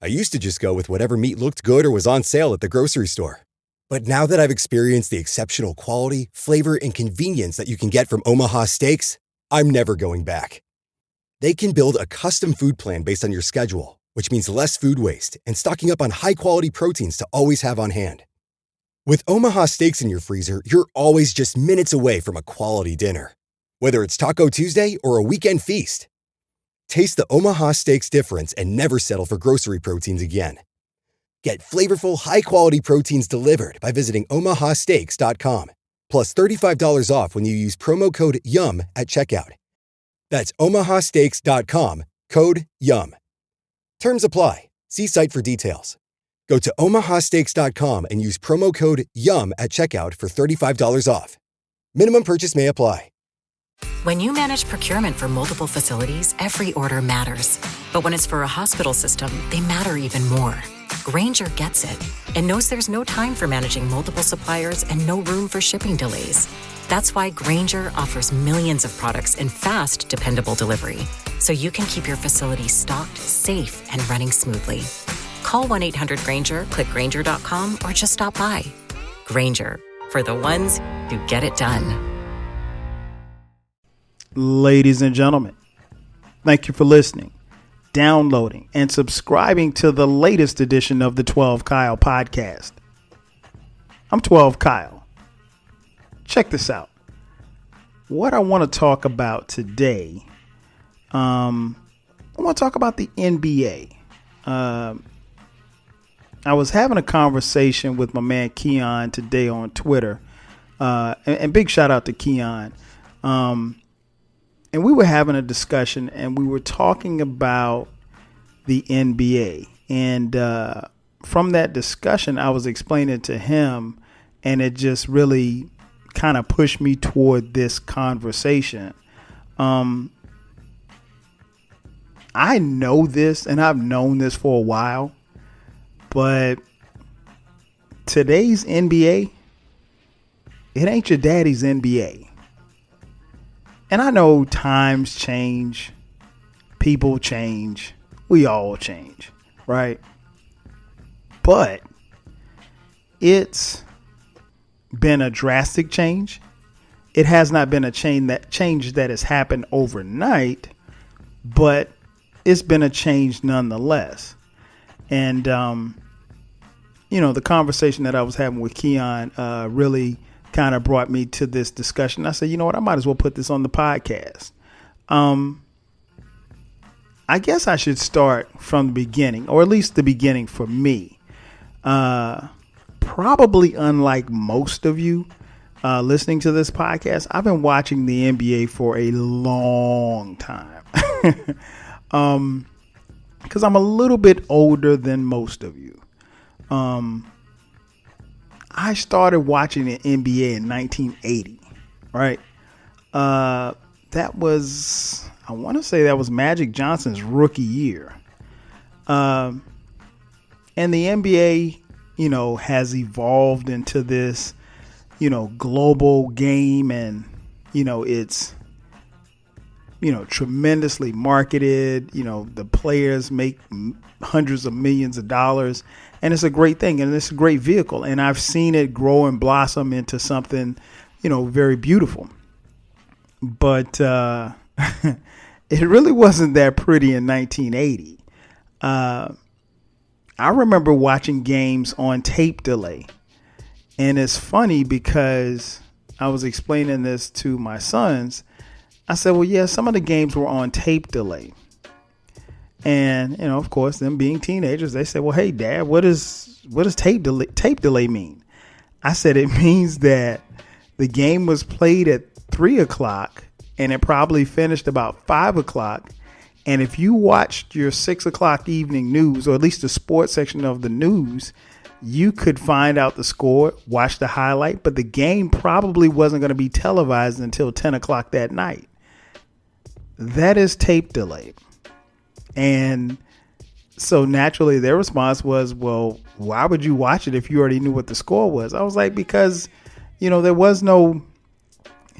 I used to just go with whatever meat looked good or was on sale at the grocery store. But now that I've experienced the exceptional quality, flavor, and convenience that you can get from Omaha Steaks, I'm never going back. They can build a custom food plan based on your schedule, which means less food waste and stocking up on high-quality proteins to always have on hand. With Omaha Steaks in your freezer, you're always just minutes away from a quality dinner. Whether it's Taco Tuesday or a weekend feast. Taste the Omaha Steaks difference and never settle for grocery proteins again. Get flavorful, high-quality proteins delivered by visiting omahasteaks.com. Plus $35 off when you use promo code YUM at checkout. That's omahasteaks.com, code YUM. Terms apply. See site for details. Go to omahasteaks.com and use promo code YUM at checkout for $35 off. Minimum purchase may apply. When you manage procurement for multiple facilities, every order matters. But when it's for a hospital system, they matter even more. Grainger gets it and knows there's no time for managing multiple suppliers and no room for shipping delays. That's why Grainger offers millions of products in fast, dependable delivery, so you can keep your facility stocked, safe, and running smoothly. Call 1-800-GRAINGER, click Grainger.com, or just stop by. Grainger, for the ones who get it done. Ladies and gentlemen, thank you for listening, downloading, and subscribing to the latest edition of the 12 Kyle podcast. I'm 12 Kyle. Check this out. What I want to talk about today, I want to talk about the NBA. I was having a conversation with my man Keon today on Twitter, and big shout out to Keon. And we were having a discussion, and we were talking about the NBA. And from that discussion, I was explaining it to him, and it just really kind of pushed me toward this conversation. I know this, and I've known this for a while, but today's NBA, it ain't your daddy's NBA. And I know times change, people change, we all change, right? But it's been a drastic change. It has not been a change that has happened overnight, but it's been a change nonetheless. And, the conversation that I was having with Keon really kind of brought me to this discussion. I said, you know what, I might as well put this on the podcast. I guess I should start from the beginning, or at least the beginning for me. Probably unlike most of you listening to this podcast, I've been watching the NBA for a long time. Because I'm a little bit older than most of you. I started watching the NBA in 1980, right? I want to say that was Magic Johnson's rookie year. And the NBA, has evolved into this, global game, and, it's, tremendously marketed. The players make hundreds of millions of dollars. And it's a great thing, and it's a great vehicle. And I've seen it grow and blossom into something, very beautiful. But it really wasn't that pretty in 1980. I remember watching games on tape delay. And it's funny because I was explaining this to my sons. I said, well, yeah, some of the games were on tape delay. And, of course, them being teenagers, they said, well, hey, Dad, what does tape delay mean? I said, it means that the game was played at 3 o'clock and it probably finished about 5 o'clock. And if you watched your 6 o'clock evening news, or at least the sports section of the news, you could find out the score, watch the highlight, but the game probably wasn't going to be televised until 10 o'clock that night. That is tape delay. And so naturally their response was, well, why would you watch it if you already knew what the score was? I was like, because, there was no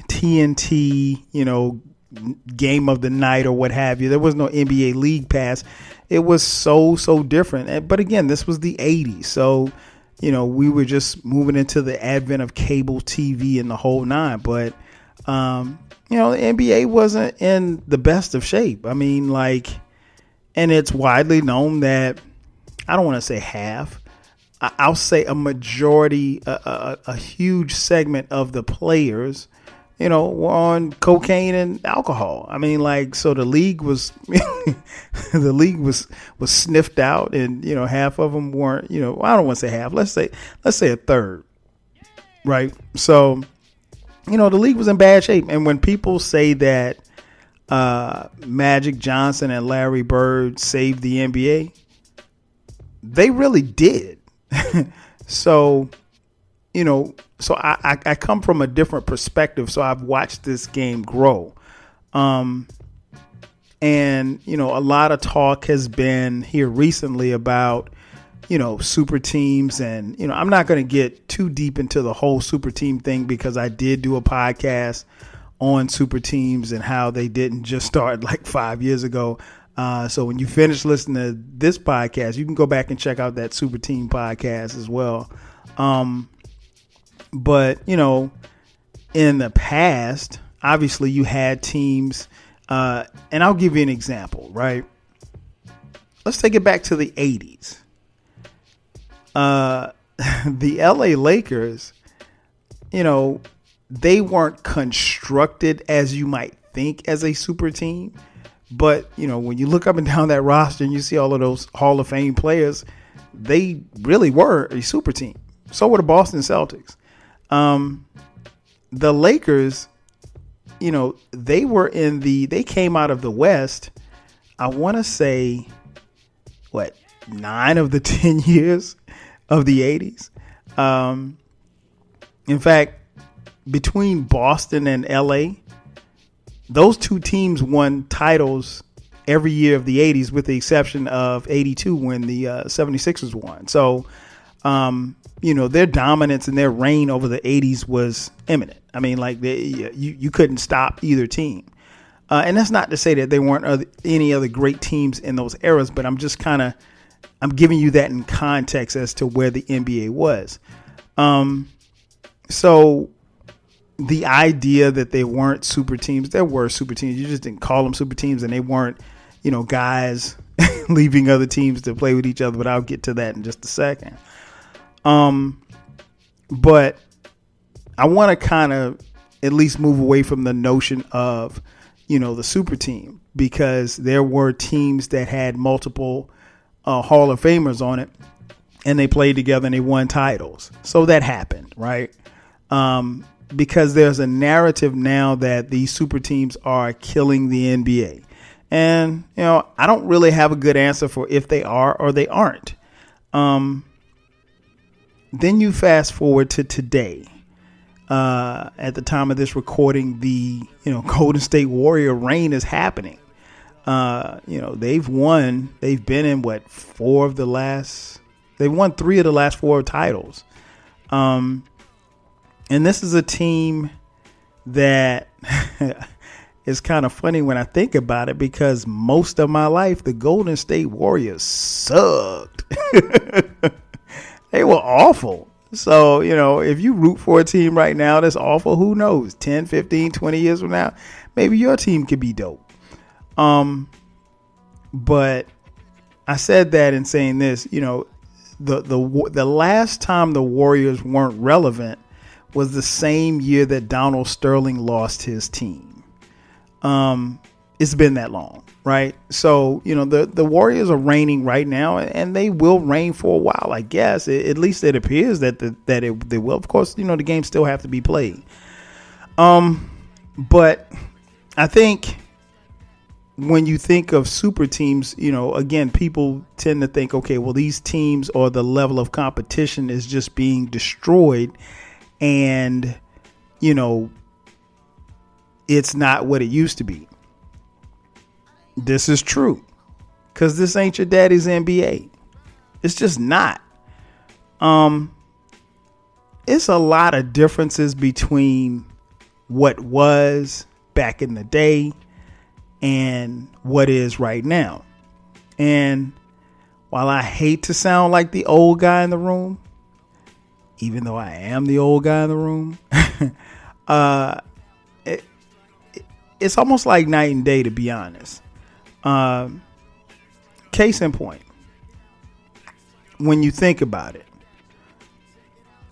TNT, game of the night or what have you. There was no NBA League Pass. It was so different. But again, this was the 80s. So, we were just moving into the advent of cable TV and the whole nine. But, the NBA wasn't in the best of shape. I mean, and it's widely known that, I don't want to say half, I'll say a majority, a huge segment of the players, were on cocaine and alcohol. I mean, so the league was, was sniffed out, and half of them weren't. I don't want to say half. Let's say a third, right? So, the league was in bad shape. And when people say that Magic Johnson and Larry Bird saved the NBA, they really did. So, so I come from a different perspective. So I've watched this game grow. And, a lot of talk has been here recently about, super teams. And, I'm not going to get too deep into the whole super team thing, because I did do a podcast on super teams and how they didn't just start 5 years ago. So when you finish listening to this podcast, you can go back and check out that super team podcast as well. But, in the past, obviously you had teams, and I'll give you an example, right? Let's take it back to the 80s. The LA Lakers, they weren't constructed as you might think as a super team. But, when you look up and down that roster and you see all of those Hall of Fame players, they really were a super team. So were the Boston Celtics. The Lakers, they came out of the West, I want to say, 9 of the 10 years of the 80s. In fact, between Boston and LA, those two teams won titles every year of the 80s, with the exception of 82 when the 76ers won. So, their dominance and their reign over the 80s was imminent. I mean, you couldn't stop either team. And that's not to say that there weren't any other great teams in those eras, but I'm just I'm giving you that in context as to where the NBA was. So the idea that they weren't super teams, there were super teams. You just didn't call them super teams, and they weren't, guys leaving other teams to play with each other. But I'll get to that in just a second. But I want to kind of at least move away from the notion of, the super team, because there were teams that had multiple Hall of Famers on it, and they played together and they won titles. So that happened, right? Because there's a narrative now that these super teams are killing the NBA. And, I don't really have a good answer for if they are or they aren't. Then you fast forward to today. At the time of this recording, the, Golden State Warrior reign is happening. They've been in they've won 3 of the last 4 titles. And this is a team that is kind of funny when I think about it, because most of my life, the Golden State Warriors sucked. They were awful. So, if you root for a team right now that's awful, who knows, 10, 15, 20 years from now, maybe your team could be dope. But I said that in saying this, the last time the Warriors weren't relevant was the same year that Donald Sterling lost his team. It's been that long, right? So, the Warriors are reigning right now, and they will reign for a while, I guess. At least it appears that they will. Of course, the games still have to be played. But I think when you think of super teams, again, people tend to think, okay, well, these teams, or the level of competition is just being destroyed. And, it's not what it used to be. This is true, because this ain't your daddy's NBA. It's just not. It's a lot of differences between what was back in the day and what is right now. And while I hate to sound like the old guy in the room, even though I am the old guy in the room, it's almost like night and day, to be honest. Case in point, when you think about it,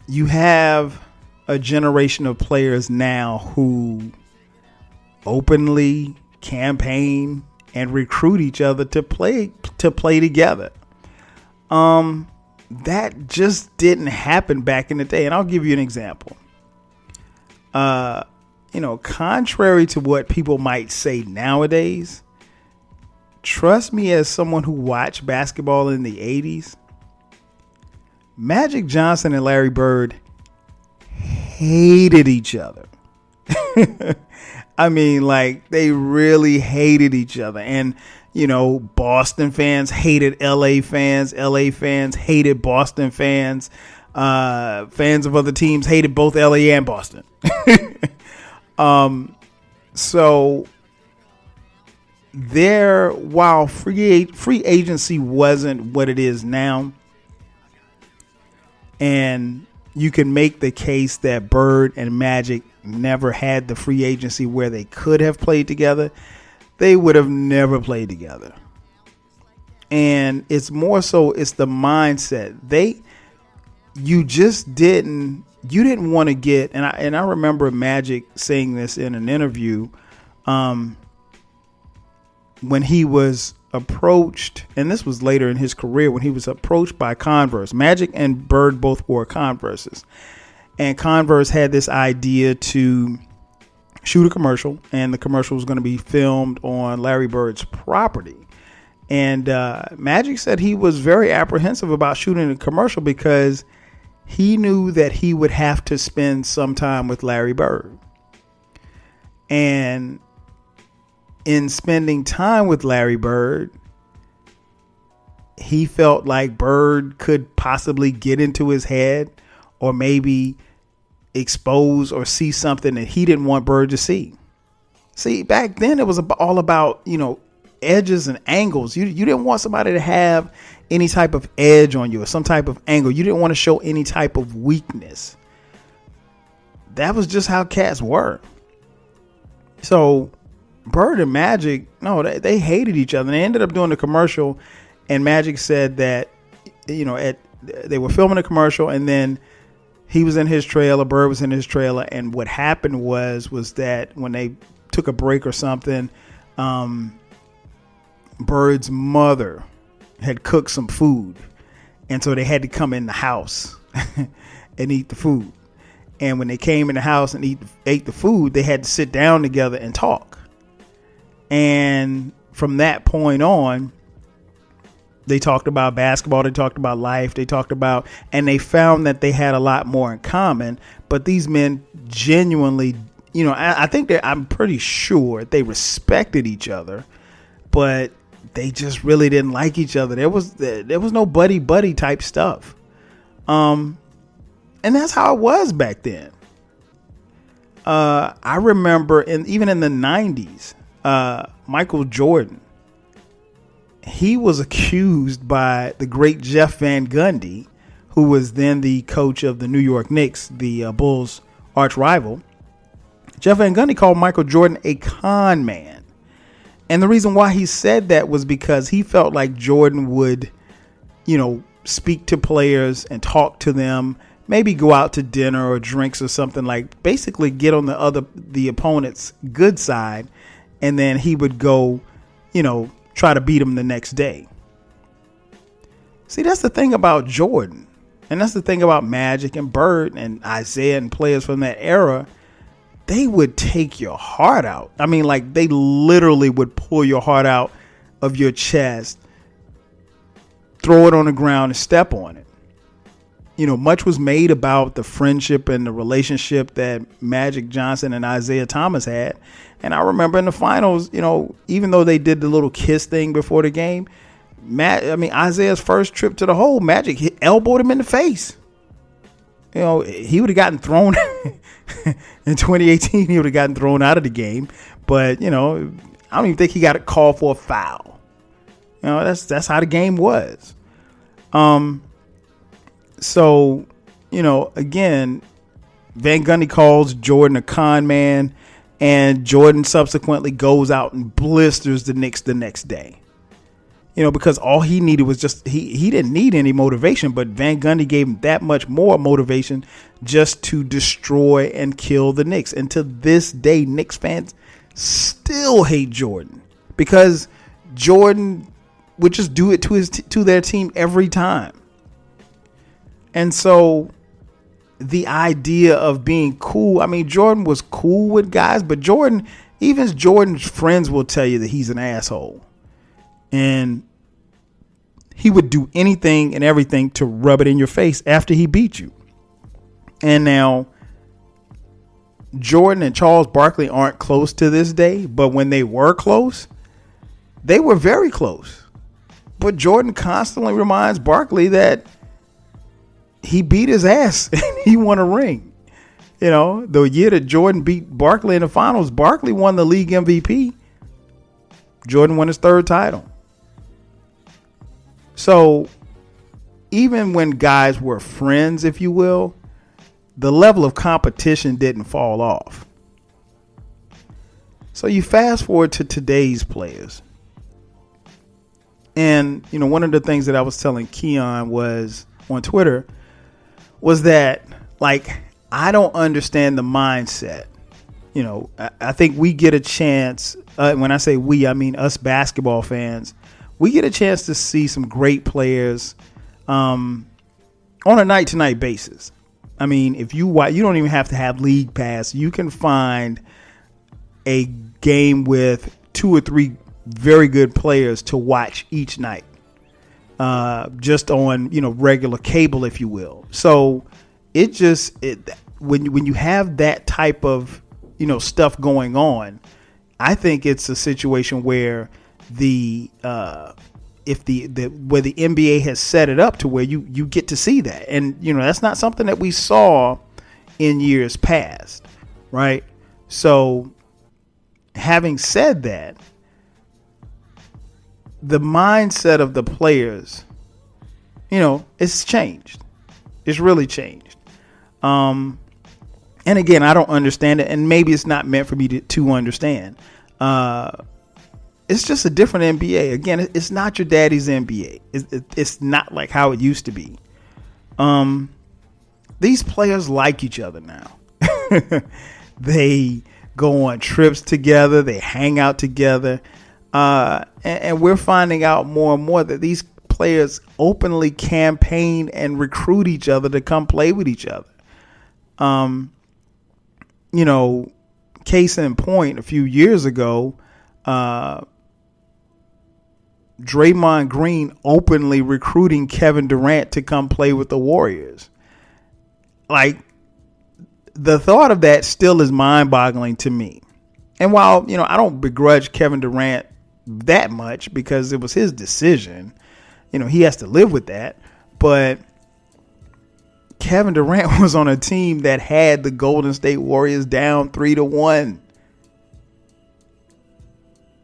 you have a generation of players now who openly campaign and recruit each other to play together. That just didn't happen back in the day. And I'll give you an example. Contrary to what people might say nowadays, trust me, as someone who watched basketball in the 80s, Magic Johnson and Larry Bird hated each other. I mean, like, they really hated each other. And, Boston fans hated LA fans. LA fans hated Boston fans. Fans of other teams hated both LA and Boston. So while free agency wasn't what it is now, and you can make the case that Bird and Magic never had the free agency where they could have played together, they would have never played together. And it's more so, it's the mindset. You didn't want to get, and I remember Magic saying this in an interview, when he was approached, and this was later in his career, when he was approached by Converse. Magic and Bird both wore Converses, and Converse had this idea to shoot a commercial, and the commercial was going to be filmed on Larry Bird's property. And Magic said he was very apprehensive about shooting a commercial because he knew that he would have to spend some time with Larry Bird. And in spending time with Larry Bird, he felt like Bird could possibly get into his head or maybe expose or see something that he didn't want Bird to see. See, back then it was all about, edges and angles. You didn't want somebody to have any type of edge on you or some type of angle. You didn't want to show any type of weakness. That was just how cats were. So Bird and Magic, no, they hated each other. And they ended up doing the commercial, and Magic said that, they were filming a commercial, and then he was in his trailer, Bird was in his trailer, and what happened was that when they took a break or something, Bird's mother had cooked some food, and so they had to come in the house and eat the food. And when they came in the house and ate the food, they had to sit down together and talk. And from that point on, they talked about basketball, they talked about life, and they found that they had a lot more in common. But these men genuinely, I'm pretty sure they respected each other, but they just really didn't like each other. There was no buddy type stuff. And that's how it was back then. I remember even in the 90s, Michael Jordan, he was accused by the great Jeff Van Gundy, who was then the coach of the New York Knicks, the Bulls' arch rival. Jeff Van Gundy called Michael Jordan a con man. And the reason why he said that was because he felt like Jordan would, speak to players and talk to them, maybe go out to dinner or drinks or something, like basically get on the opponent's good side. And then he would go, try to beat him the next day. See, that's the thing about Jordan. And that's the thing about Magic and Bird and Isaiah and players from that era. They would take your heart out. I mean, like, they literally would pull your heart out of your chest, throw it on the ground and step on it. Much was made about the friendship and the relationship that Magic Johnson and Isaiah Thomas had. And I remember in the finals, even though they did the little kiss thing before the game, Isaiah's first trip to the hole, Magic elbowed him in the face. He would have gotten thrown in 2018. He would have gotten thrown out of the game. But, I don't even think he got a call for a foul. That's how the game was. So, again, Van Gundy calls Jordan a con man, and Jordan subsequently goes out and blisters the Knicks the next day. Because all he needed was just he didn't need any motivation, but Van Gundy gave him that much more motivation just to destroy and kill the Knicks. And to this day, Knicks fans still hate Jordan because Jordan would just do it to their team every time. And so the idea of being cool, I mean, Jordan was cool with guys, but even Jordan's friends will tell you that he's an asshole. And he would do anything and everything to rub it in your face after he beat you. And now Jordan and Charles Barkley aren't close to this day, but when they were close, they were very close. But Jordan constantly reminds Barkley that he beat his ass and he won a ring. The year that Jordan beat Barkley in the finals, Barkley won the league MVP. Jordan won his third title. So even when guys were friends, if you will, the level of competition didn't fall off. So you fast forward to today's players. And, one of the things that I was telling Keon was on Twitter was that, I don't understand the mindset. I think we get a chance. When I say we, I mean us basketball fans. We get a chance to see some great players on a night-to-night basis. I mean, if you don't even have to have league pass. You can find a game with 2 or 3 very good players to watch each night, just on regular cable, if you will. So when you have that type of stuff going on, I think it's a situation where the NBA has set it up to where you get to see that. And, that's not something that we saw in years past. Right. So having said that, the mindset of the players, it's changed. It's really changed. And again, I don't understand it. And maybe it's not meant for me to understand. It's just a different NBA. Again, it's not your daddy's NBA. It's not like how it used to be. These players like each other now. They go on trips together. They hang out together. And we're finding out more and more that these players openly campaign and recruit each other to come play with each other. Case in point, a few years ago, Draymond Green openly recruiting Kevin Durant to come play with the Warriors. The thought of that still is mind-boggling to me. And while, I don't begrudge Kevin Durant that much because it was his decision, he has to live with that. But Kevin Durant was on a team that had the Golden State Warriors down 3-1.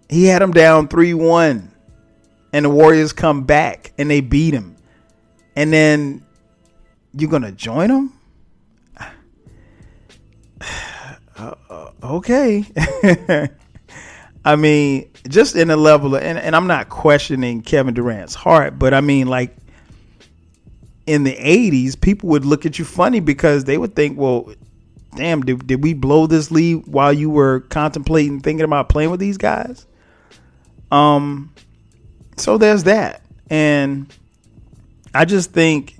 He had them down 3-1. And the Warriors come back and they beat him. And then you're going to join them? Okay. I mean, just in a level of, and I'm not questioning Kevin Durant's heart, but I mean, in the 80s, people would look at you funny because they would think, well, damn, did we blow this lead while you were contemplating thinking about playing with these guys? So there's that. And I just think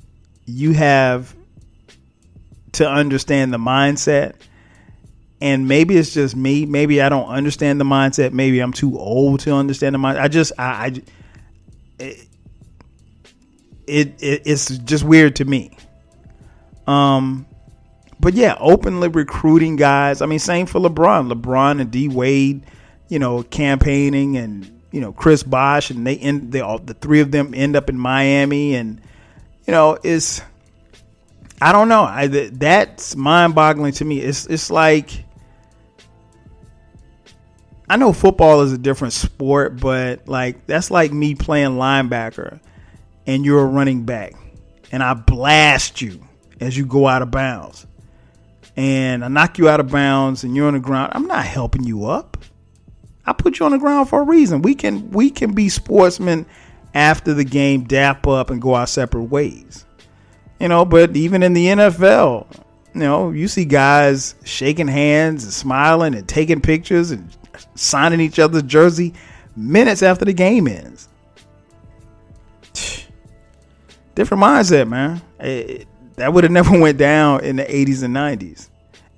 you have to understand the mindset. And maybe it's just me. Maybe I don't understand the mindset. Maybe I'm too old to understand the mindset. It's just weird to me. But yeah, openly recruiting guys. I mean, same for LeBron and D Wade, campaigning, and Chris Bosh, and the three of them end up in Miami, and it's, I don't know. That's mind-boggling to me. It's like I know football is a different sport, but like that's like me playing linebacker and you're a running back and I blast you as you go out of bounds and I knock you out of bounds and you're on the ground. I'm not helping you up. I put you on the ground for a reason. We can be sportsmen after the game, dap up and go our separate ways. But even in the NFL, you see guys shaking hands and smiling and taking pictures and signing each other's jersey minutes after the game ends. Different mindset, man. That would have never went down in the 80s and 90s.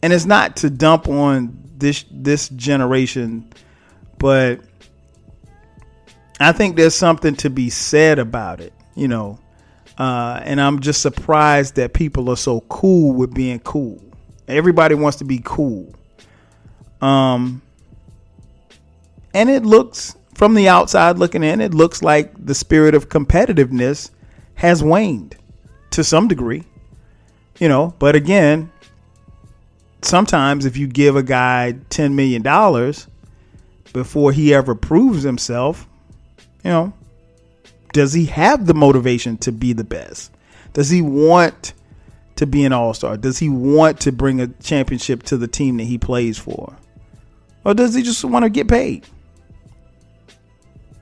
And it's not to dump on this generation, but I think there's something to be said about it, and I'm just surprised that people are so cool with being cool. Everybody wants to be cool. And it looks, from the outside looking in, it looks like the spirit of competitiveness has waned to some degree, but again, sometimes if you give a guy $10 million before he ever proves himself, does he have the motivation to be the best? Does he want to be an all-star? Does he want to bring a championship to the team that he plays for? Or does he just want to get paid?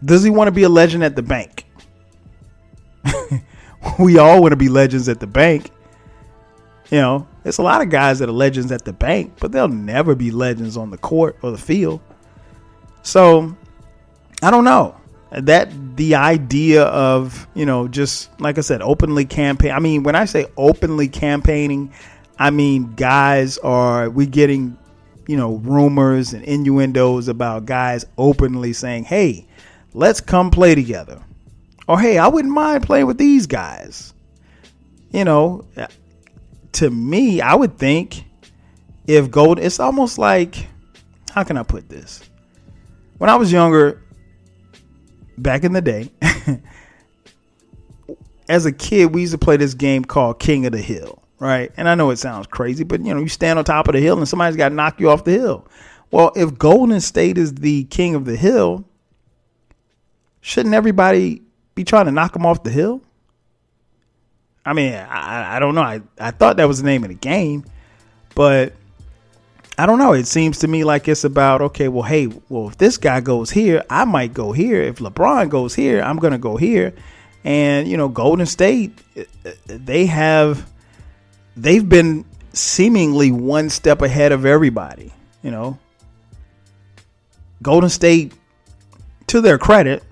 Does he want to be a legend at the bank? We all want to be legends at the bank. There's a lot of guys that are legends at the bank, but they'll never be legends on the court or the field. So I don't know. That the idea of, just like I said, openly campaign. I mean, when I say openly campaigning, I mean, we're getting, rumors and innuendos about guys openly saying, hey, let's come play together. Or, hey, I wouldn't mind playing with these guys. To me, I would think if it's almost like, how can I put this? When I was younger, back in the day, as a kid, we used to play this game called King of the Hill, right? And I know it sounds crazy, but you stand on top of the hill and somebody's got to knock you off the hill. Well, if Golden State is the king of the hill, shouldn't everybody be trying to knock them off the hill? I mean, I don't know. I thought that was the name of the game, but I don't know. It seems to me like it's about, okay, well, hey, if this guy goes here, I might go here. If LeBron goes here, I'm going to go here. And, Golden State, they've been seemingly one step ahead of everybody, Golden State, to their credit,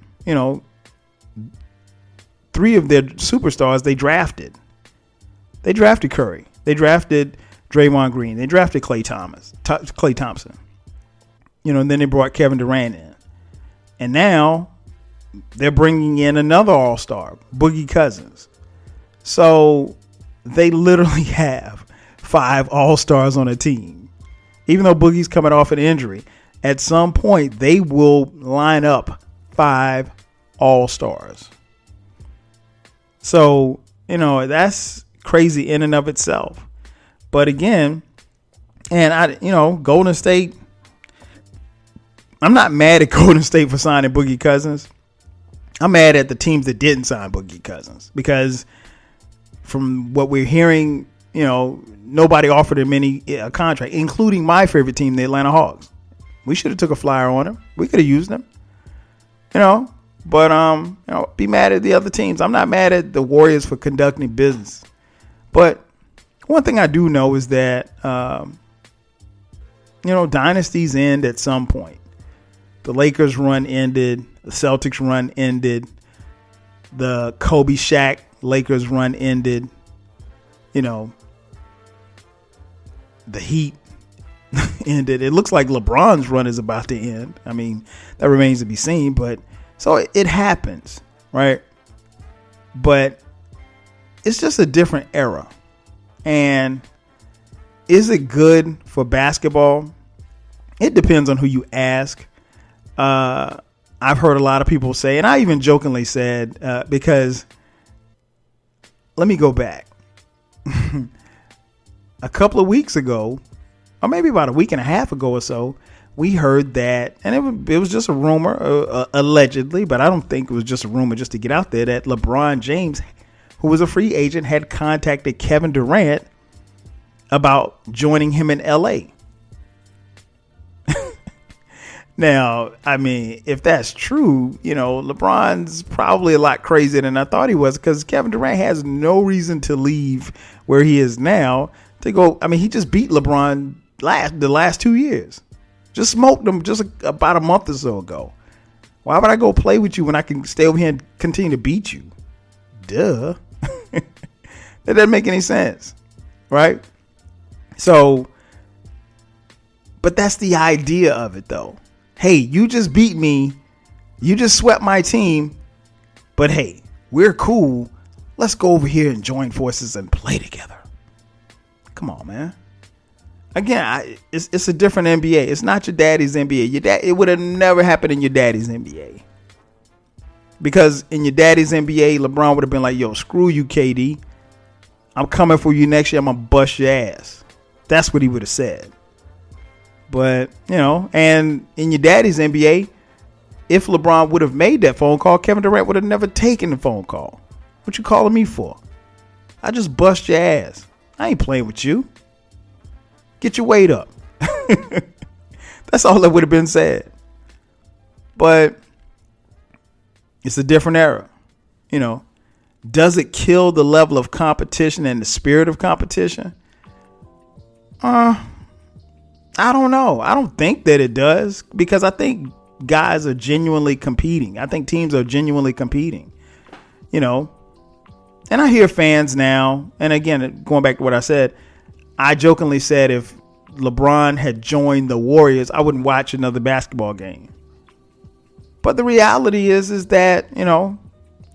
3 of their superstars they drafted. They drafted Curry. They drafted Draymond Green. They drafted Klay Thompson. And then they brought Kevin Durant in. And now they're bringing in another all-star, Boogie Cousins. So they literally have 5 all-stars on a team. Even though Boogie's coming off an injury, at some point they will line up 5 all-stars. So, that's crazy in and of itself. But again, and Golden State, I'm not mad at Golden State for signing Boogie Cousins. I'm mad at the teams that didn't sign Boogie Cousins because from what we're hearing, nobody offered him a contract, including my favorite team, the Atlanta Hawks. We should have took a flyer on him. We could have used him, but be mad at the other teams. I'm not mad at the Warriors for conducting business. But one thing I do know is that, dynasties end at some point. The Lakers run ended. The Celtics run ended. The Kobe Shaq Lakers run ended. The Heat ended. It looks like LeBron's run is about to end. I mean, that remains to be seen. But so it happens, right? But it's just a different era. And is it good for basketball? It depends on who you ask. I've heard a lot of people say, and I even jokingly said, because let me go back. A couple of weeks ago, or maybe about a week and a half ago or so, we heard that, and it was just a rumor, allegedly, but I don't think it was just a rumor just to get out there, that LeBron James, who was a free agent, had contacted Kevin Durant about joining him in LA. Now, I mean, if that's true, LeBron's probably a lot crazier than I thought he was, because Kevin Durant has no reason to leave where he is now to go. I mean, he just beat LeBron the last 2 years. Just smoked him just about a month or so ago. Why would I go play with you when I can stay over here and continue to beat you? Duh. That doesn't make any sense, right? So, but that's the idea of it, though. Hey, you just beat me. You just swept my team. But hey, we're cool. Let's go over here and join forces and play together. Come on, man. Again, it's a different NBA. It's not your daddy's NBA. It would have never happened in your daddy's NBA. Because in your daddy's NBA, LeBron would have been like, yo, screw you, KD. I'm coming for you next year. I'm going to bust your ass. That's what he would have said. But, and in your daddy's NBA, if LeBron would have made that phone call, Kevin Durant would have never taken the phone call. What you calling me for? I just bust your ass. I ain't playing with you. Get your weight up. That's all that would have been said. But it's a different era. Does it kill the level of competition and the spirit of competition? I don't know. I don't think that it does, because I think guys are genuinely competing. I think teams are genuinely competing, and I hear fans now. And again, going back to what I said, I jokingly said if LeBron had joined the Warriors, I wouldn't watch another basketball game. But the reality is that,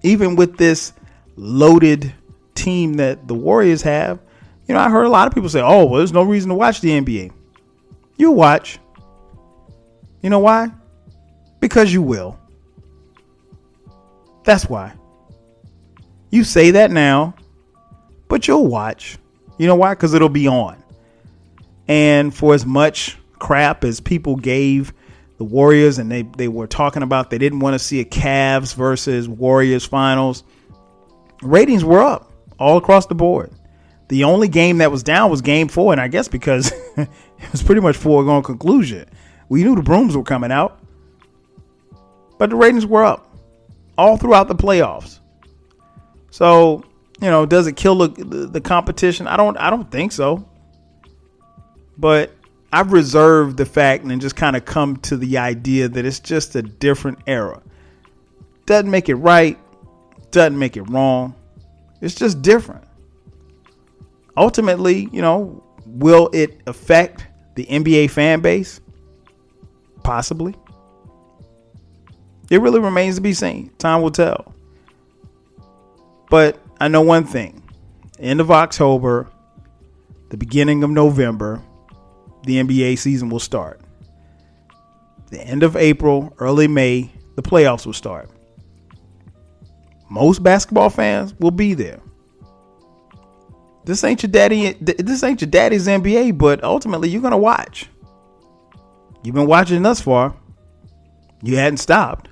even with this loaded team that the Warriors have, I heard a lot of people say, oh, well, there's no reason to watch the NBA. You'll watch. You know why? Because you will. That's why. You say that now, but you'll watch. You know why? Because it'll be on. And for as much crap as people gave the Warriors, and they were talking about they didn't want to see a Cavs versus Warriors finals, ratings were up all across the board. The only game that was down was game 4, and I guess because it was pretty much foregone conclusion. We knew the brooms were coming out, but the ratings were up all throughout the playoffs. So, does it kill the competition? I don't think so. But I've reserved the fact and just kind of come to the idea that it's just a different era. Doesn't make it right. Doesn't make it wrong. It's just different. Ultimately, will it affect the NBA fan base? Possibly. It really remains to be seen. Time will tell. But I know one thing. End of October, the beginning of November, the NBA season will start. The end of April, early May, the playoffs will start. Most basketball fans will be there. This ain't your daddy's NBA, but ultimately you're going to watch. You've been watching thus far. You hadn't stopped.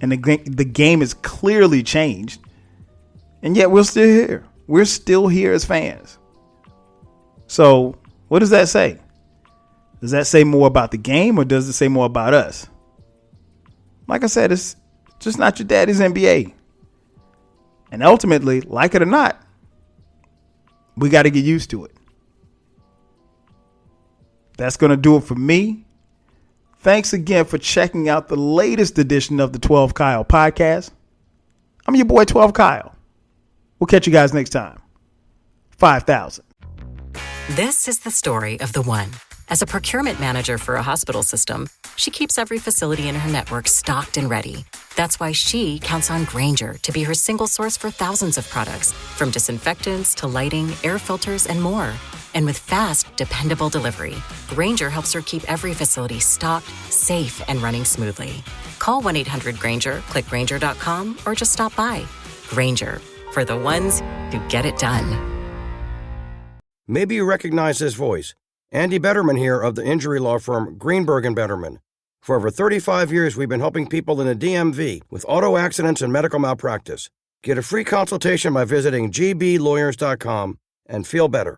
And the game has clearly changed. And yet we're still here. We're still here as fans. So what does that say? Does that say more about the game, or does it say more about us? Like I said, it's just not your daddy's NBA. And ultimately, like it or not, we got to get used to it. That's going to do it for me. Thanks again for checking out the latest edition of the 12 Kyle podcast. I'm your boy 12 Kyle. We'll catch you guys next time. 5,000. This is the story of the one. As a procurement manager for a hospital system, she keeps every facility in her network stocked and ready. That's why she counts on Grainger to be her single source for thousands of products, from disinfectants to lighting, air filters, and more. And with fast, dependable delivery, Grainger helps her keep every facility stocked, safe, and running smoothly. Call 1-800-GRAINGER, click Grainger.com, or just stop by. Grainger, for the ones who get it done. Maybe you recognize this voice. Andy Betterman here of the injury law firm Greenberg & Betterman. For over 35 years, we've been helping people in the DMV with auto accidents and medical malpractice. Get a free consultation by visiting gblawyers.com and feel better.